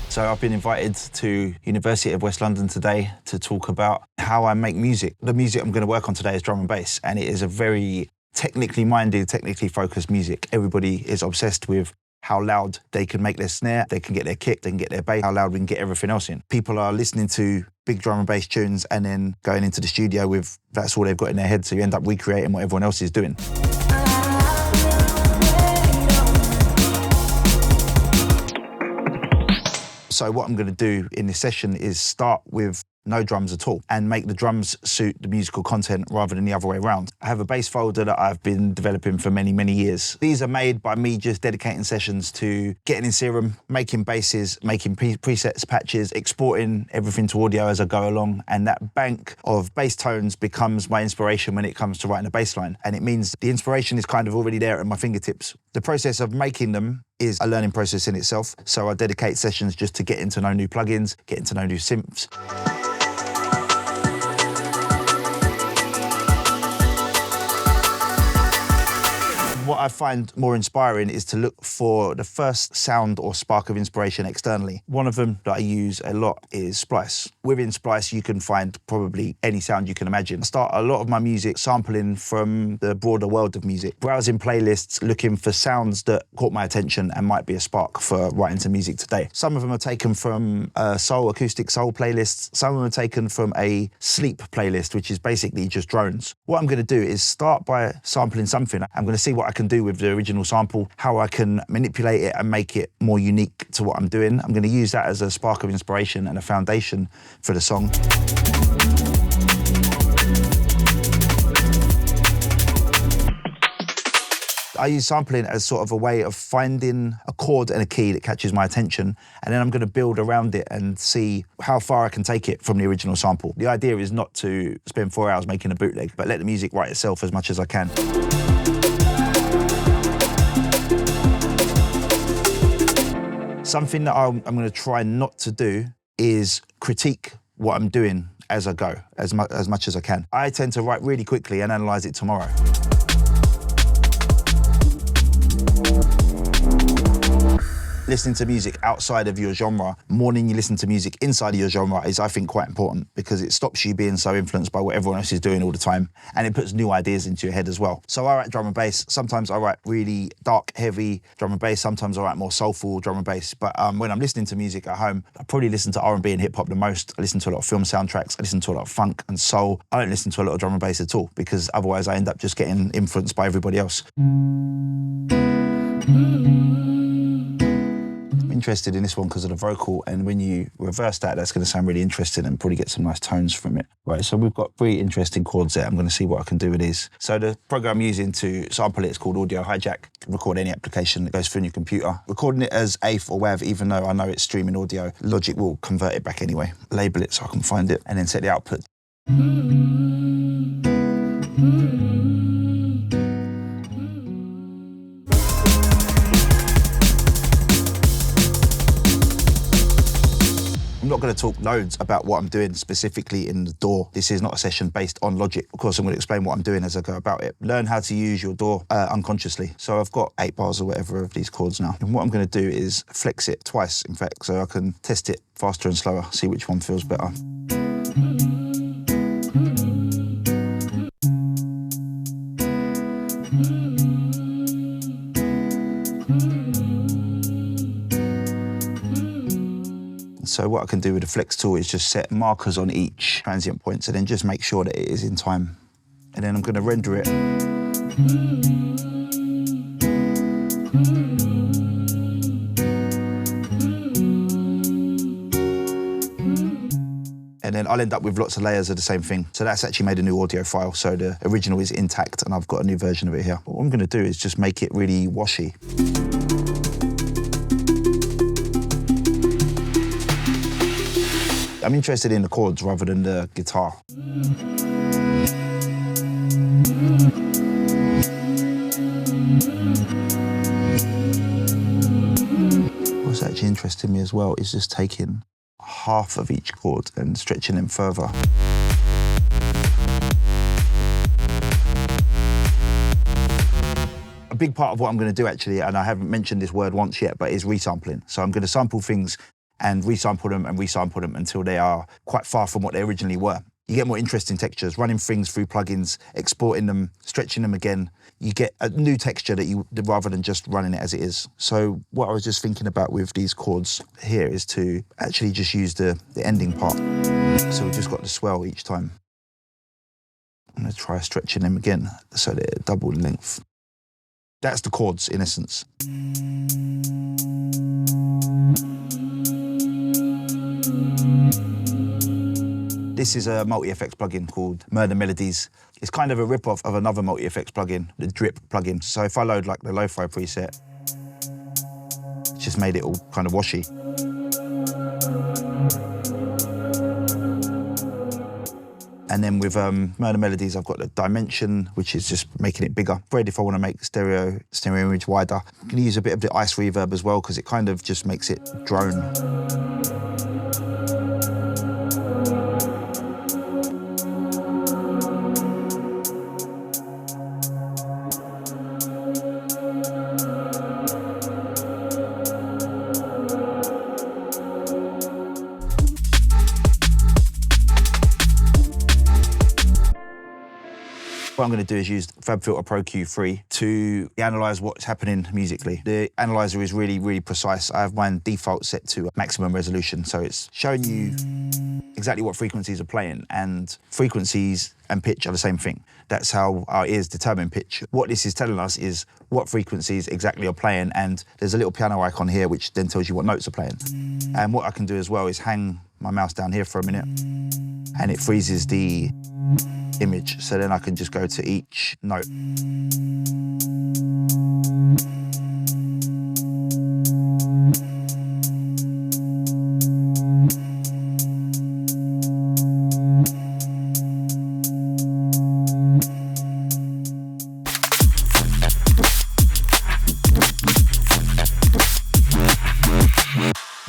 So I've been invited to University of West London today to talk about how I make music. The music I'm going to work on today is drum and bass, and it is a very technically minded, technically focused music. Everybody is obsessed with how loud they can make their snare, they can get their kick, they can get their bass, how loud we can get everything else in. People are listening to big drum and bass tunes and then going into the studio with that's all they've got in their head, so you end up recreating what everyone else is doing. So what I'm going to do in this session is start with no drums at all and make the drums suit the musical content rather than the other way around. I have a bass folder that I've been developing for many, many years. These are made by me just dedicating sessions to getting in Serum, making basses, making presets, patches, exporting everything to audio as I go along, and that bank of bass tones becomes my inspiration when it comes to writing a bass line. And it means the inspiration is kind of already there at my fingertips. The process of making them is a learning process in itself. So I dedicate sessions just to getting to know new plugins, getting to know new synths. What I find more inspiring is to look for the first sound or spark of inspiration externally. One of them that I use a lot is Splice. Within Splice, you can find probably any sound you can imagine. I start a lot of my music sampling from the broader world of music, browsing playlists, looking for sounds that caught my attention and might be a spark for writing some music today. Some of them are taken from acoustic soul playlists. Some of them are taken from a sleep playlist, which is basically just drones. What I'm going to do is start by sampling something. I'm going to see what I can do with the original sample, how I can manipulate it and make it more unique to what I'm doing. I'm going to use that as a spark of inspiration and a foundation for the song. I use sampling as sort of a way of finding a chord and a key that catches my attention, and then I'm going to build around it and see how far I can take it from the original sample. The idea is not to spend 4 hours making a bootleg, but let the music write itself as much as I can. Something that I'm going to try not to do is critique what I'm doing as I go, as much as I can. I tend to write really quickly and analyse it tomorrow. Listening to music outside of your genre more than you listen to music inside of your genre is, I think, quite important, because it stops you being so influenced by what everyone else is doing all the time, and it puts new ideas into your head as well. So I write drum and bass. Sometimes I write really dark, heavy drum and bass. Sometimes I write more soulful drum and bass. But when I'm listening to music at home, I probably listen to R&B and hip hop the most. I listen to a lot of film soundtracks. I listen to a lot of funk and soul. I don't listen to a lot of drum and bass at all, because otherwise I end up just getting influenced by everybody else. Interested in this one because of the vocal, and when you reverse that, that's going to sound really interesting and probably get some nice tones from it. Right, so we've got 3 interesting chords there. I'm going to see what I can do with these. So the program I'm using to sample it is called Audio Hijack. Record any application that goes through your computer. Recording it as AIF or WAV, even though I know it's streaming audio, Logic will convert it back anyway. Label it so I can find it, and then set the output. I'm not going to talk loads about what I'm doing specifically in the DAW. This is not a session based on Logic. Of course, I'm going to explain what I'm doing as I go about it. Learn how to use your DAW unconsciously. So I've got 8 bars or whatever of these chords now. And what I'm going to do is flex it twice, in fact, so I can test it faster and slower, see which one feels better. So what I can do with the flex tool is just set markers on each transient points and then just make sure that it is in time. And then I'm going to render it. And then I'll end up with lots of layers of the same thing. So that's actually made a new audio file. So the original is intact and I've got a new version of it here. What I'm going to do is just make it really washy. I'm interested in the chords rather than the guitar. actually interested me as well is just taking half of each chord and stretching them further. A big part of what I'm going to do actually, and I haven't mentioned this word once yet, but is resampling. So I'm going to sample things and resample them until they are quite far from what they originally were. You get more interesting textures, running things through plugins, exporting them, stretching them again. You get a new texture rather than just running it as it is. So what I was just thinking about with these chords here is to actually just use the ending part. So we've just got the swell each time. I'm going to try stretching them again so they're double in length. That's the chords in essence. This is a multi-effects plugin called Murder Melodies. It's kind of a rip-off of another multi-effects plugin, the Drip plugin. So if I load like the lo-fi preset, it's just made it all kind of washy. And then with Murder Melodies, I've got the dimension, which is just making it bigger. Great if I want to make stereo image wider. I'm going to use a bit of the ice reverb as well, because it kind of just makes it drone. What I'm going to do is use FabFilter Pro Q3 to analyze what's happening musically. The analyzer is really, really precise. I have mine default set to maximum resolution, so it's showing you exactly what frequencies are playing, and frequencies and pitch are the same thing. That's how our ears determine pitch. What this is telling us is what frequencies exactly are playing, and there's a little piano icon here which then tells you what notes are playing. And what I can do as well is hang my mouse down here for a minute, and it freezes the image, so then I can just go to each note.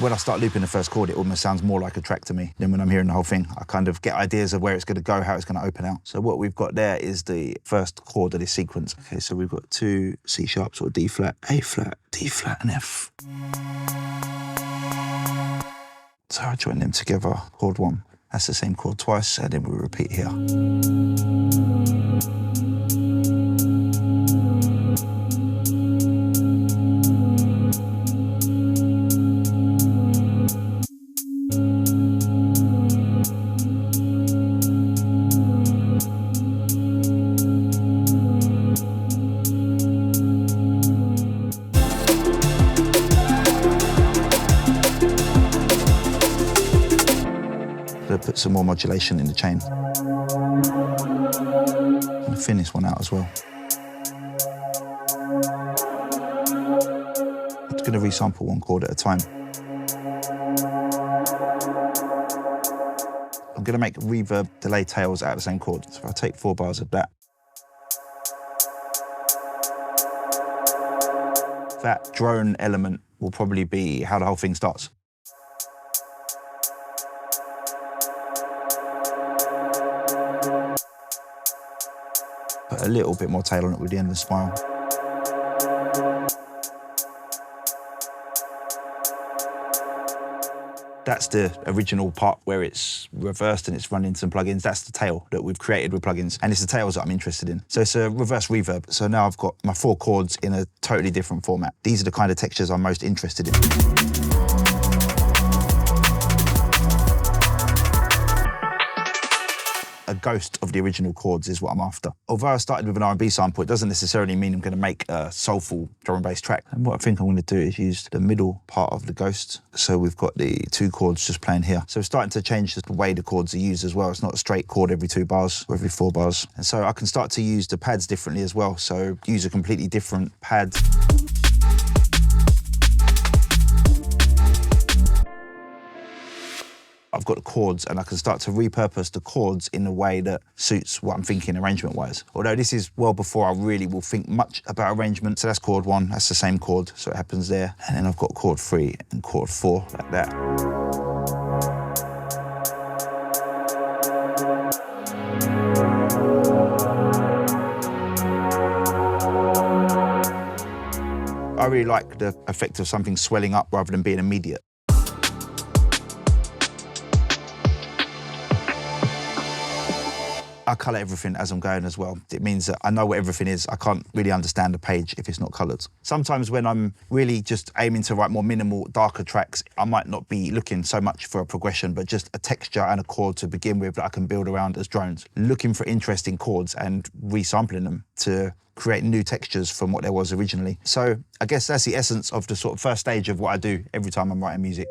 When I start looping the first chord, it almost sounds more like a track to me than when I'm hearing the whole thing. I kind of get ideas of where it's going to go, how it's going to open out. So what we've got there is the first chord of this sequence. Okay, so we've got two C sharps, or D flat, A flat, D flat, and F. So I join them together, chord one. That's the same chord twice, and then we repeat here. Put some more modulation in the chain. I'm going to thin this one out as well. I'm just going to resample one chord at a time. I'm going to make reverb delay tails out of the same chord. So if I take 4 bars of that, that drone element will probably be how the whole thing starts. Put a little bit more tail on it with the end of the spiral. That's the original part where it's reversed and it's run into some plugins. That's the tail that we've created with plugins, and it's the tails that I'm interested in. So it's a reverse reverb. So now I've got my 4 chords in a totally different format. These are the kind of textures I'm most interested in. A ghost of the original chords is what I'm after. Although I started with an R&B sample, it doesn't necessarily mean I'm going to make a soulful drum and bass track. And what I think I'm going to do is use the middle part of the ghost. So we've got the 2 chords just playing here. So it's starting to change the way the chords are used as well. It's not a straight chord every 2 bars or every 4 bars. And so I can start to use the pads differently as well. So use a completely different pad. I've got the chords and I can start to repurpose the chords in a way that suits what I'm thinking arrangement-wise. Although this is well before I really will think much about arrangement. So that's chord 1, that's the same chord, so it happens there. And then I've got chord 3 and chord 4, like that. I really like the effect of something swelling up rather than being immediate. I colour everything as I'm going as well. It means that I know what everything is. I can't really understand the page if it's not coloured. Sometimes when I'm really just aiming to write more minimal, darker tracks, I might not be looking so much for a progression, but just a texture and a chord to begin with that I can build around as drones. Looking for interesting chords and resampling them to create new textures from what there was originally. So I guess that's the essence of the sort of first stage of what I do every time I'm writing music.